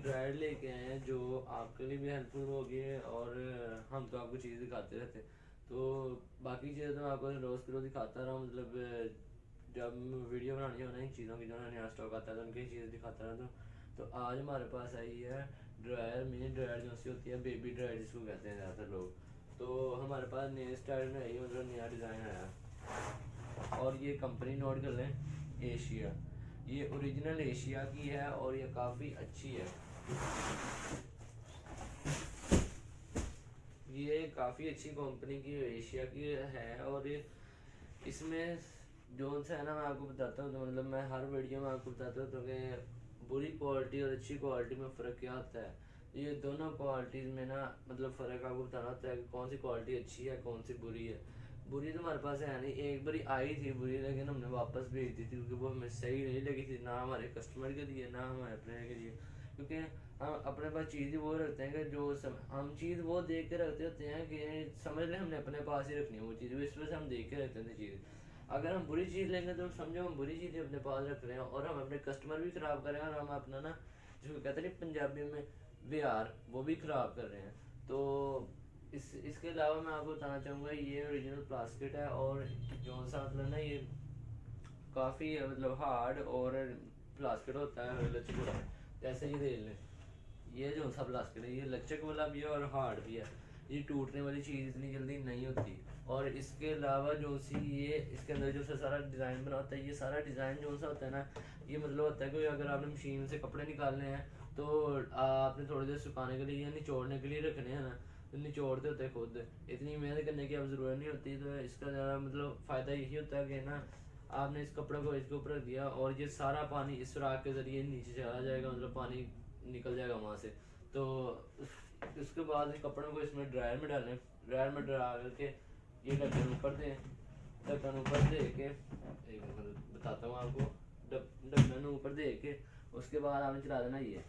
Dryer लेके आए हैं जो आपके लिए भी हेल्पफुल होगी, और हम तो आपको चीज़ दिखाते रहते हैं। तो बाकी चीज़ें तो मैं आपको रोज़ के रोज़ दिखाता रहा हूँ, मतलब जब वीडियो बनानी हो ना इन चीज़ों की जो नया स्टॉक आता है तो उनकी चीज़ें दिखाता रहता हूँ। तो आज हमारे पास आई है ड्रायर, मिनी ड्रायर जो सी होती है, बेबी ड्रायर जिसको कहते हैं ज़्यादातर लोग। तो हमारे पास नए स्टाइल में आई, मतलब नया डिज़ाइन आया, और ये कंपनी नोट कर लें, एशिया। ये ओरिजिनल एशिया की है और ये काफ़ी अच्छी है। ये काफ़ी अच्छी कंपनी की एशिया की है, और इसमें जो सा है ना, मैं आपको बताता हूँ, तो मतलब मैं हर वीडियो में आपको बताता हूँ तो कि बुरी क्वालिटी और अच्छी क्वालिटी में फ़र्क क्या होता है। ये दोनों क्वालिटीज़ में ना मतलब फ़र्क आपको बताना होता है कि कौन सी क्वालिटी अच्छी है, कौन सी बुरी है। बुरी तो हमारे पास है नहीं, एक बारी आई थी बुरी, लेकिन हमने वापस भेज दी थी क्योंकि वो हमें सही नहीं लगी थी, ना हमारे कस्टमर के लिए ना हमारे अपने के लिए। क्योंकि हम अपने पास चीज़ ही वो रखते हैं कि हम चीज़ वो देख के रखते होते हैं कि समझ लें हमने अपने पास ही रखनी है वो चीज़, इस वजह से हम देख के रखते हैं चीज़। अगर हम बुरी चीज़ लेंगे तो समझो हम बुरी चीज़ें अपने पास रख रहे हैं, और हम अपने कस्टमर भी ख़राब कर रहे हैं, और हम अपना ना जो कहते हैं नहीं पंजाबी में व्यवहार, वो भी ख़राब कर रहे हैं। तो इसके अलावा मैं आपको बताना चाहूँगा, ये ओरिजिनल प्लास्टिक है, और जो सा मतलब ना ये काफ़ी मतलब हार्ड और प्लास्टिक होता है लचीला। जैसे ये देख लें, ये जो सा प्लास्टिक है ये लचक वाला भी है और हार्ड भी है। ये टूटने वाली चीज़ इतनी जल्दी नहीं होती। और इसके अलावा जो सी ये इसके अंदर जो सा सारा डिज़ाइन बना होता है, ये सारा डिज़ाइन जो सा होता है ना, ये मतलब होता है कि अगर आपने मशीन से कपड़े निकालने हैं तो आपने थोड़ी देर सुखाने के लिए या निचोड़ने के लिए रखने हैं ना, तो निचोड़ते होते हैं खुद, इतनी मेहनत करने की अब ज़रूरत नहीं होती। तो इसका ज़्यादा मतलब फ़ायदा यही होता है कि ना आपने इस कपड़े को इसके ऊपर रख दिया और ये सारा पानी इस सुराख के ज़रिए नीचे चला जाएगा, मतलब पानी निकल जाएगा वहाँ से। तो उसके बाद इन कपड़ों को इसमें ड्रायर में डालें, ड्रायर में डाल करके ये ढक्कन ऊपर दें, ढक्कन ऊपर दे के एक मिनट बताता हूँ आपको, ढक्कन ऊपर दे के उसके बाद आपने चला देना ये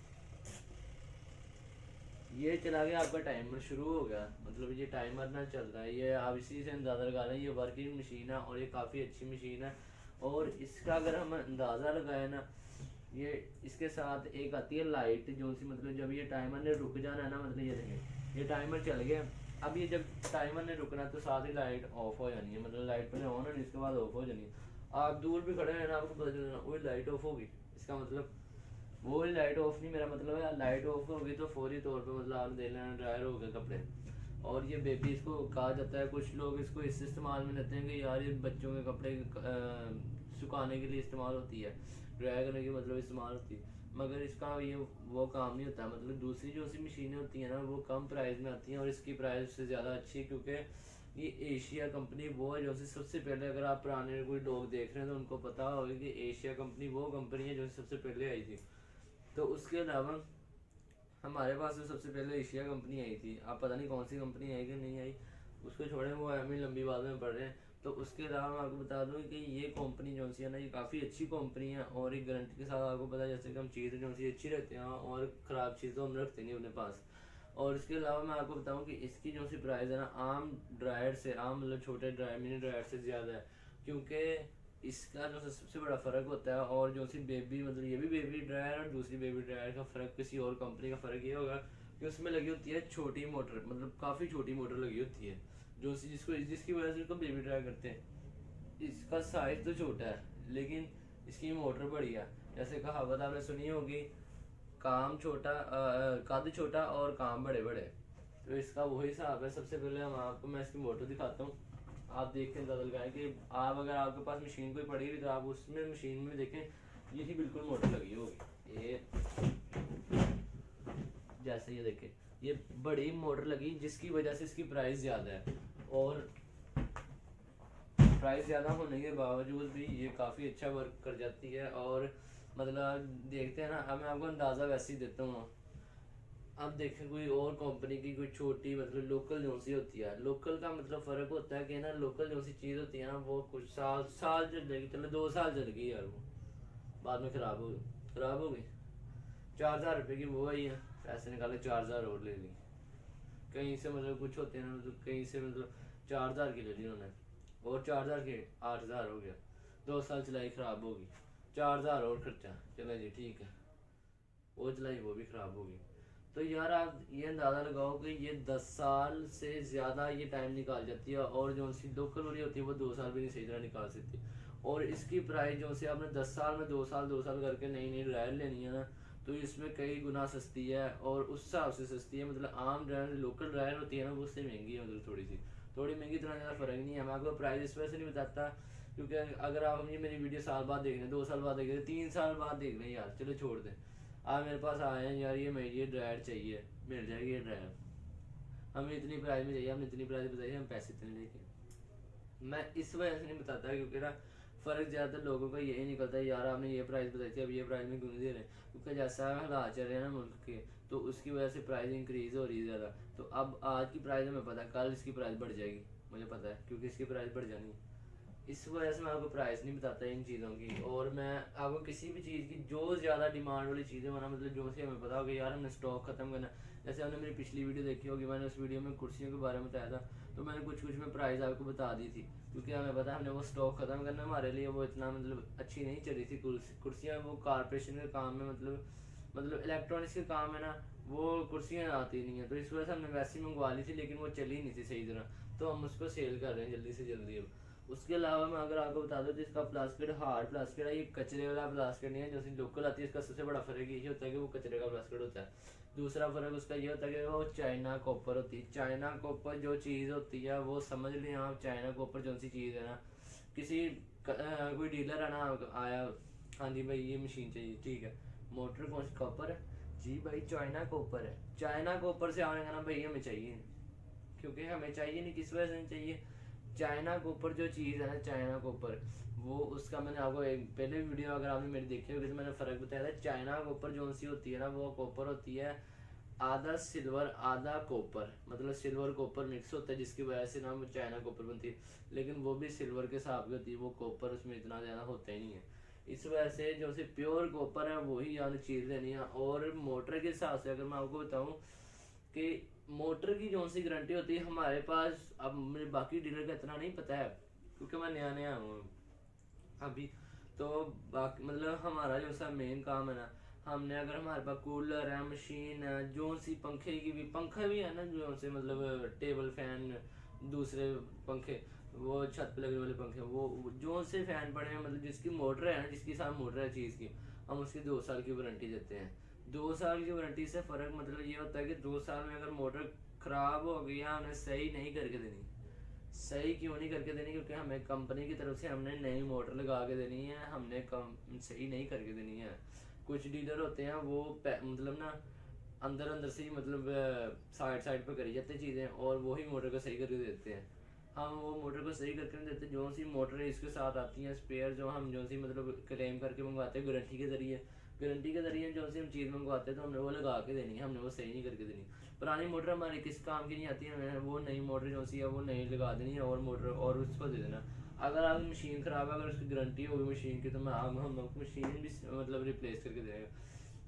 चला गया, आपका टाइमर शुरू हो गया, मतलब ये टाइमर ना चल रहा है। ये आप इसी से अंदाज़ा लगा लें, ये वर्किंग मशीन है और ये काफ़ी अच्छी मशीन है। और इसका अगर हम अंदाज़ा लगाए ना, ये इसके साथ एक आती है लाइट जो सी, मतलब जब ये टाइमर ने रुक जाना है ना, मतलब ये देखें ये टाइमर चल गया। अब ये जब टाइमर ने रुकना तो साथ ही लाइट ऑफ हो जानी है, मतलब लाइट पहले ऑन है इसके बाद ऑफ हो जानी है। आप दूर भी खड़े हैं ना, आपको पता चलना वही लाइट ऑफ होगी, इसका मतलब वो लाइट ऑफ नहीं, मेरा मतलब है लाइट ऑफ होगी तो फौरी तौर पे मतलब आप देख लेना ड्रायर हो गए कपड़े। और ये बेबी इसको कहा जाता है, कुछ लोग इसको इस इस्तेमाल में लेते हैं कि यार ये बच्चों के कपड़े सुखाने के लिए इस्तेमाल होती है, ड्राई करने की मतलब इस्तेमाल होती है, मगर इसका ये वो काम नहीं होता। मतलब दूसरी जो सी मशीनें होती हैं ना वो कम प्राइस में आती हैं और इसकी प्राइस उससे ज़्यादा अच्छी है, क्योंकि ये एशिया कंपनी वो है जो सबसे पहले, अगर आप पुराने कोई लोग देख रहे हैं तो उनको पता होगा कि एशिया कंपनी वो कंपनी है जो सबसे पहले आई थी। तो उसके अलावा हमारे पास तो सबसे पहले एशिया कंपनी आई थी, आप पता नहीं कौन सी कंपनी आई कि नहीं आई, उसको छोड़ें, वो हमें लंबी बात में पढ़ रहे हैं। तो उसके अलावा मैं आपको बता दूं कि ये कंपनी जो सी है ना, ये काफ़ी अच्छी कंपनी है और एक गारंटी के साथ आपको पता है, जैसे कि हम चीज़ें जो सी अच्छी रखते हैं और ख़राब चीज़ तो हम रखते नहीं अपने पास। और इसके अलावा मैं आपको बताऊं कि इसकी जो सी प्राइस है ना, आम ड्रायर से, आम मतलब छोटे ड्रायर मिनी ड्रायर से ज़्यादा है, क्योंकि इसका जो सबसे बड़ा फ़र्क होता है, और जो सी बेबी मतलब ये भी बेबी ड्रायर और दूसरी बेबी ड्रायर का फ़र्क किसी और कंपनी का फ़र्क ये होगा कि उसमें लगी होती है छोटी मोटर, मतलब काफ़ी छोटी मोटर लगी होती है जो सी जिसकी वजह से उसको बेबी ड्रायर करते हैं। इसका साइज तो छोटा है लेकिन इसकी मोटर बड़ी है। जैसे कहावत आपने सुनी होगी, काम छोटा कद छोटा और काम बड़े बड़े। तो इसका वही हिसाब है। सबसे पहले हम आपको मैं इसकी मोटर दिखाता हूँ, आप देख के अंदाजा लगाएं कि आप अगर आपके पास मशीन कोई पड़ी हुई तो आप उसमें मशीन में देखें यही बिल्कुल मोटर लगी होगी। ये जैसे ये देखें ये बड़ी मोटर लगी, जिसकी वजह से इसकी प्राइस ज़्यादा है, और प्राइस ज़्यादा होने के बावजूद भी ये काफ़ी अच्छा वर्क कर जाती है। और मतलब देखते हैं ना, अब मैं आपको अंदाज़ा वैसे ही देता हूँ। अब देखें कोई और कंपनी की कोई छोटी मतलब लोकल जो सी होती है, लोकल का मतलब फ़र्क होता है कि ना लोकल जो सी चीज़ होती है ना वो कुछ साल साल चल जाएगी, चलो 2 साल चल गई यार, वो बाद में ख़राब हो गई, ख़राब हो गई। 4,000 रुपये की वो आई है, पैसे निकाले 4,000 और ले ली कहीं से, मतलब कुछ होते हैं ना, मतलब कहीं से मतलब 4,000 की ले ली उन्होंने, और 4,000 के 8,000 हो गया, 2 साल चलाई ख़राब होगी, 4,000 और खर्चा, चलो जी ठीक है। वो चलाई वो भी ख़राब होगी। तो यार आप ये अंदाज़ा लगाओ कि ये 10 साल से ज़्यादा ये टाइम निकाल जाती है, और जो सी लोकल वाली होती है वो 2 साल भी नहीं सही तरह निकाल सकती। और इसकी प्राइस जो से आपने 10 साल में 2 साल करके नई नई ड्रायर लेनी है ना, तो इसमें कई गुना सस्ती है, और उस हिसाब से सस्ती है। मतलब आम ड्रायर लोकल ड्रायर होती है ना, वो उससे महंगी है, मतलब थोड़ी महंगी, इतना ज़्यादा फ़र्क नहीं है। मैं आपको प्राइस इस वजह से नहीं बताता क्योंकि अगर आप ये मेरी वीडियो साल बाद देख रहे हैं, 2 साल बाद देख रहे हैं, 3 साल बाद देख रहे हैं, यार चलो छोड़ दें। आप मेरे पास आए हैं यार, ये मेरी ये ड्रायर चाहिए, मिल जाएगी ये ड्रायर, हमें इतनी प्राइस में चाहिए, हमने इतनी प्राइस बताई, हम पैसे इतने लेके। मैं इस वजह से नहीं बताता क्योंकि ना फ़र्क ज़्यादातर लोगों का यही निकलता है, यार आपने ये प्राइस बताई थी अब ये प्राइस में क्यों नहीं दे रहे हैं, क्योंकि जैसा हालात चल रहे हैं ना मुल्क के, तो उसकी वजह से प्राइस इंक्रीज़ हो रही है ज़्यादा। तो अब आज की प्राइस हमें पता है, कल इसकी प्राइस बढ़ जाएगी, मुझे पता है, क्योंकि इसकी प्राइस बढ़ जानी है। इस वजह से मैं आपको प्राइस नहीं बताता इन चीज़ों की। और मैं आपको किसी भी चीज़ की जो ज़्यादा डिमांड वाली चीज़ें होना, मतलब जो से हमें पता होगा यार हमने स्टॉक ख़त्म करना। जैसे आपने मेरी पिछली वीडियो देखी होगी, मैंने उस वीडियो में कुर्सियों के बारे में बताया था, तो मैंने कुछ कुछ में प्राइस आपको बता दी थी, क्योंकि हमें पता है हमने वो स्टॉक ख़त्म करना, हमारे लिए वो इतना मतलब अच्छी नहीं चल रही थी कुर्सियाँ। वो कारपोरेशन के काम में मतलब इलेक्ट्रॉनिक्स के काम है ना, वो कुर्सियाँ आती नहीं है, तो इस वजह से हमने वैसे ही मंगवा ली थी, लेकिन वो चली नहीं थी सही तरह, तो हम उसको सेल कर रहे हैं जल्दी से जल्दी अब। उसके अलावा मैं अगर आपको बता दूं तो इसका प्लास्टिक हार्ड प्लास्टिक है, ये कचरे वाला प्लास्टिक नहीं है जैसे लोकल आती है। इसका सबसे बड़ा फ़र्क यही होता है कि वो कचरे का प्लास्टिक होता है। दूसरा फ़र्क उसका ये होता है कि वो चाइना कॉपर होती है। चाइना कॉपर जो चीज़ होती है वो समझ लें आप, चाइना कॉपर जो सी चीज़ है ना, किसी कोई डीलर है ना आया, हाँ जी भाई ये मशीन चाहिए, ठीक है, मोटर कौन सी कॉपर है जी भाई, चाइना कॉपर है। चाइना कॉपर से आने का ना भाई हमें चाहिए, क्योंकि हमें चाहिए नहीं, किस वजह से नहीं चाहिए, चाइना के ऊपर जो चीज़ है ना, चाइना के ऊपर वो उसका मैंने आपको एक पहले वीडियो अगर आपने मेरी देखी होगी तो मैंने फ़र्क बताया था। चाइना के ऊपर जो सी होती है ना, वो कॉपर होती है आधा सिल्वर आधा कॉपर, मतलब सिल्वर कॉपर मिक्स होता है, जिसकी वजह से ना वो चाइना कॉपर बनती है। लेकिन वो भी सिल्वर के हिसाब की होती है, वो कॉपर उसमें इतना ज़्यादा होता ही नहीं है। इस वजह से जो सी प्योर कॉपर है वही यानी चीज़ लेनी है। और मोटर के हिसाब से अगर मैं आपको बताऊँ कि मोटर की जो सी गारंटी होती है हमारे पास, अब मेरे बाकी डीलर का इतना नहीं पता है क्योंकि मैं नया नया हूँ अभी। तो बाकी मतलब हमारा जो सा मेन काम है ना, हमने अगर हमारे पास कूलर है, मशीन है, जो सी पंखे की भी पंखा भी है ना, जो से मतलब टेबल फैन, दूसरे पंखे, वो छत पे लगने वाले पंखे, वो जो से फैन पड़े हैं, मतलब जिसकी मोटर है ना, जिसकी साथ मोटर है चीज़ की, हम उसकी 2 साल की वारंटी देते हैं। 2 साल की वारंटी से फ़र्क मतलब ये होता है कि 2 साल में अगर मोटर ख़राब हो गई या हमने सही नहीं करके देनी, सही क्यों नहीं करके देनी, क्योंकि हमें कंपनी की तरफ से हमने नई मोटर लगा के देनी है, हमने कम सही नहीं करके देनी है। कुछ डीलर होते हैं वो मतलब ना अंदर अंदर से ही मतलब साइड साइड पर करी जाती चीज़ें, और वही मोटर को सही करके देते हैं। हम वो मोटर को सही करके नहीं देते, जो सी मोटर इसके साथ आती हैं स्पेयर, जो हम जो सी मतलब क्लेम करके मंगवाते हैं गारंटी के ज़रिए, गारंटी के ज़रिए जो सी हम चीज़ मंगवाते हैं तो हमने वो लगा के देनी है, हमने वो सही नहीं करके देनी। पुरानी मोटर हमारी किस काम की नहीं आती है, हमें वो नई मोटर जो सी है वो नई लगा देनी है, और मोटर और उसको दे देना। अगर आप मशीन ख़राब है, अगर उसकी गारंटी होगी मशीन की, तो मैं हम मशीन भी मतलब रिप्लेस करके देंगे।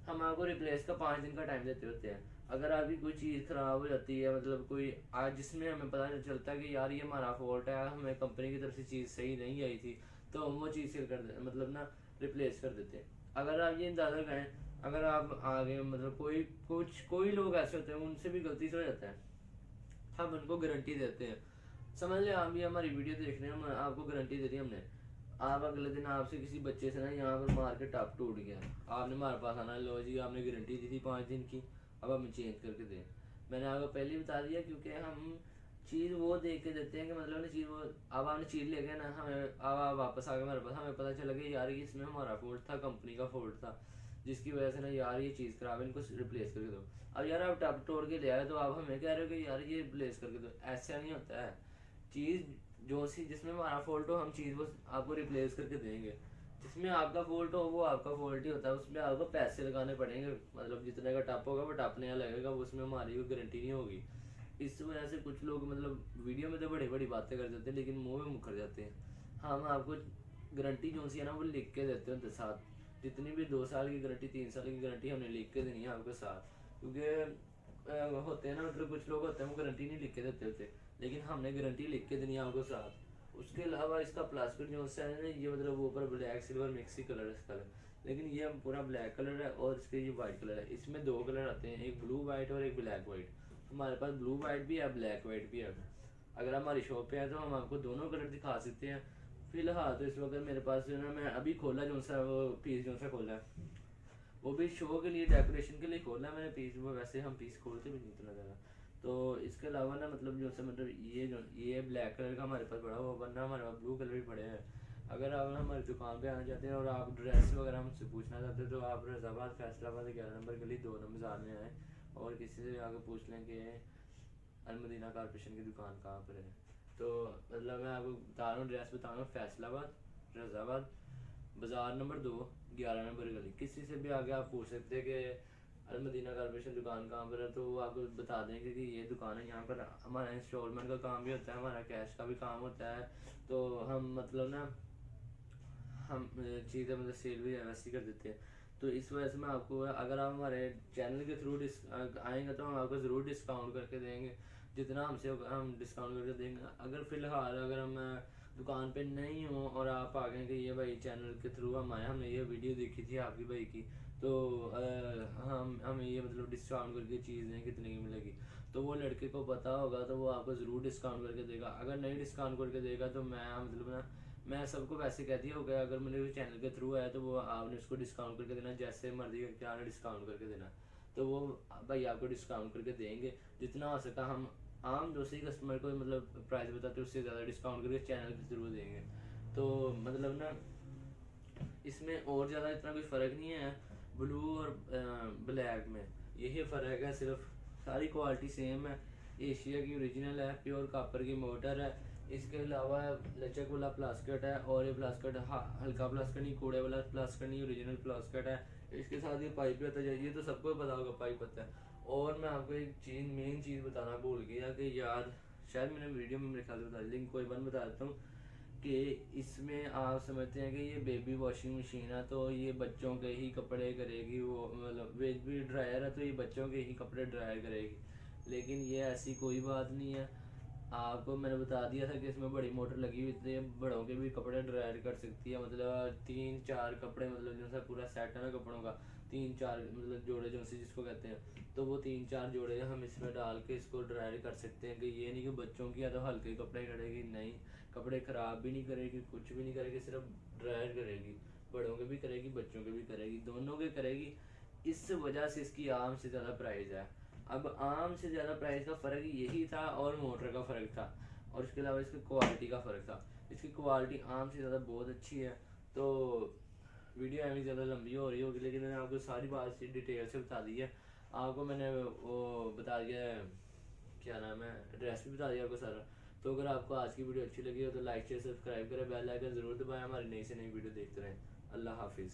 हम आपको रिप्लेस का 5 दिन का टाइम देते होते हैं। अगर आपकी कोई चीज़ ख़राब हो जाती है, मतलब कोई आज जिसमें हमें पता चलता है कि यार ये हमारा फॉल्ट है, हमें कंपनी की तरफ से चीज़ सही नहीं आई थी, तो हम वो चीज़ सेल कर दे मतलब ना रिप्लेस कर देते हैं। अगर आप ये अंदाज़ा करें, अगर आप आगे मतलब कोई लोग ऐसे होते हैं उनसे भी गलती से हो जाता है, हम उनको गारंटी देते हैं। समझ लें आप भी हमारी वीडियो देख रहे हैं, हम आपको गारंटी दे दी हमने, आप अगले दिन आपसे किसी बच्चे से ना यहाँ पर मार के टप टूट गया, आपने हमारे पास आना, लो जी आपने गारंटी दी थी 5 दिन की, अब हमें चेंज करके दें। मैंने आपको पहले ही बता दिया, क्योंकि हम चीज़ वो देख के देते हैं कि मतलब ना चीज़ वो, अब आपने चीज़ ले गए ना, हमें अब आप वापस आ गए हमारे पास, हमें पता चला कि यार ये इसमें हमारा फॉल्ट था, कंपनी का फॉल्ट था, जिसकी वजह से ना यार ये चीज़ खराब है, इनको रिप्लेस करके दो। अब यार आप टप तोड़ के ले आए तो आप हमें कह रहे हो कि यार ये रिप्लेस करके दो, ऐसा नहीं होता है। चीज़ जो सी जिसमें हमारा फॉल्ट हो हम चीज़ वो आपको रिप्लेस करके देंगे, जिसमें आपका फॉल्ट हो वो आपका फॉल्ट ही होता है, उसमें आपको पैसे लगाने पड़ेंगे, मतलब जितने का टप होगा वो टप नया लगेगा, उसमें हमारी कोई गारंटी नहीं होगी। इस वजह से कुछ लोग मतलब वीडियो में तो बड़ी बड़ी बातें कर देते हैं लेकिन मुंह में मुकर जाते हैं। हम आपको गारंटी जो सी है ना वो लिख के देते हैं उनके साथ, जितनी भी 2 साल की गारंटी 3 साल की गारंटी हमने लिख के देनी है आपके साथ, क्योंकि होते हैं ना मतलब कुछ लोग होते हैं वो गारंटी नहीं लिख के देते होते, लेकिन हमने गारंटी लिख के देनी है आपको साथ। उसके अलावा इसका प्लास्टिक जो है ना, ये मतलब वो ऊपर ब्लैक सिल्वर मिक्स ही कलर इसका है, लेकिन ये पूरा ब्लैक कलर है और इसके ये वाइट कलर है। इसमें दो कलर आते हैं, एक ब्लू वाइट और एक ब्लैक वाइट। हमारे पास ब्लू वाइट भी है, ब्लैक वाइट भी है। अगर हमारी शॉप पे है तो हम आपको दोनों कलर दिखा सकते हैं। फिलहाल तो इस वक्त मेरे पास जो है ना, मैं अभी खोला जो सा वो पीस जो सा खोला है, वो भी शो के लिए, डेकोरेशन के लिए खोला है मैंने पीस। वो वैसे हम पीस खोलते भी नहीं इतना ज़्यादा। तो इसके अलावा ना मतलब जो सा मतलब ये ब्लैक कलर का हमारे पास पड़ा हुआ, वरना हमारे पास ब्लू कलर भी पड़े हैं। अगर आप हमारी दुकान पे आना चाहते हैं और आप ड्रेस वगैरह हमसे पूछना चाहते हैं तो आप रज़ाबाद फैसलाबाद 11 नंबर गली 2 नंबर में आएँ और किसी से आके पूछ लें कि अलमदीना कारपोरेशन की दुकान कहाँ पर है। तो मतलब मैं आपको बता रहा हूँ, एड्रेस बता रहा हूँ, फैसलाबाद, रज़ाबाद, बाज़ार नंबर 2, 11 नंबर गली। किसी से भी आगे आप पूछ सकते हैं कि अलमदीना कारपोरेशन दुकान कहाँ पर है, तो वो आपको बता देंगे कि ये दुकान है। यहाँ पर हमारा इंस्टॉलमेंट का काम भी होता है, हमारा कैश का भी काम होता है। तो हम मतलब ना हम चीज़ें मतलब सेल भी वैसे ही कर देते हैं। तो इस वजह से मैं आपको, अगर आप हमारे चैनल के थ्रू आएंगे तो हम आपको ज़रूर डिस्काउंट करके देंगे, जितना हमसे होगा हम डिस्काउंट करके देंगे। अगर फ़िलहाल अगर हम दुकान पे नहीं हो और आप आ गए कि ये भाई चैनल के थ्रू हम आए, हमने ये वीडियो देखी थी आपकी भाई की, तो हम हमें ये मतलब डिस्काउंट करके चीज़ दें कितने की मिलेगी, तो वो लड़के को पता होगा तो वो आपको ज़रूर डिस्काउंट करके देगा। अगर नहीं डिस्काउंट करके देगा तो मैं मतलब ना, मैं सबको वैसे कह दिया होगा, अगर मेरे चैनल के थ्रू आया तो वो आपने उसको डिस्काउंट करके देना, जैसे मर्जी करके आपने डिस्काउंट करके देना। तो वो भाई आपको डिस्काउंट करके देंगे जितना हो सका। हम आम दूसरी कस्टमर को मतलब प्राइस बताते उससे ज़्यादा डिस्काउंट करके चैनल के थ्रू देंगे। तो मतलब ना इसमें और ज़्यादा इतना कोई फ़र्क नहीं है ब्लू और ब्लैक में, यही फ़र्क है सिर्फ। सारी क्वालिटी सेम है, एशिया की ओरिजिनल है, प्योर कापर की मोटर है। इसके अलावा लचक वाला प्लास्कट है, और ये प्लास्कट हल्का प्लास्कट नहीं, कूड़े वाला प्लास्कट नहीं, ओरिजिनल प्लास्कट है। इसके साथ ये पाइप भी आता है, ये तो सबको पता होगा पाइप होता है। और मैं आपको एक चीज़, मेन चीज़ बताना भूल गया कि यार शायद मैंने वीडियो में मेरे ख्याल से बता दी, लेकिन कोई बात बता देता हूँ कि इसमें आप समझते हैं कि ये बेबी वॉशिंग मशीन है तो ये बच्चों के ही कपड़े करेगी, वो मतलब बेबी ड्रायर है तो ये बच्चों के ही कपड़े ड्रायर करेगी। लेकिन ये ऐसी कोई बात नहीं है। आपको मैंने बता दिया था कि इसमें बड़ी मोटर लगी हुई थी, बड़ों के भी कपड़े ड्रायर कर सकती है। मतलब 3-4 कपड़े, मतलब जो सा पूरा सेट है ना कपड़ों का, 3-4 मतलब जोड़े जो से जिसको कहते हैं, तो वो 3-4 जोड़े हम इसमें डाल के इसको ड्रायर कर सकते हैं। कि ये नहीं कि बच्चों की या तो हल्के कपड़े करेगी, नहीं, कपड़े ख़राब भी नहीं करेगी, कुछ भी नहीं करेगी, सिर्फ ड्रायर करेगी। बड़ों के भी करेगी, बच्चों के भी करेगी, दोनों के करेगी। इस वजह से इसकी आम से ज़्यादा प्राइस है। अब आम से ज़्यादा प्राइस का फ़र्क यही था और मोटर का फ़र्क था, और इसके अलावा इसकी क्वालिटी का फ़र्क था। इसकी क्वालिटी आम से ज़्यादा बहुत अच्छी है। तो वीडियो अभी ज़्यादा लंबी हो रही होगी, लेकिन मैंने आपको सारी बात डिटेल से बता दी है। आपको मैंने वो बता दिया है, क्या नाम है, एड्रेस भी बता दिया आपको सारा। तो अगर आपको आज की वीडियो अच्छी लगी हो तो लाइक शेयर सब्सक्राइब करें, बेल आइकन ज़रूर दबाएं, हमारी नई से नई वीडियो देखते रहें। अल्लाह हाफिज़।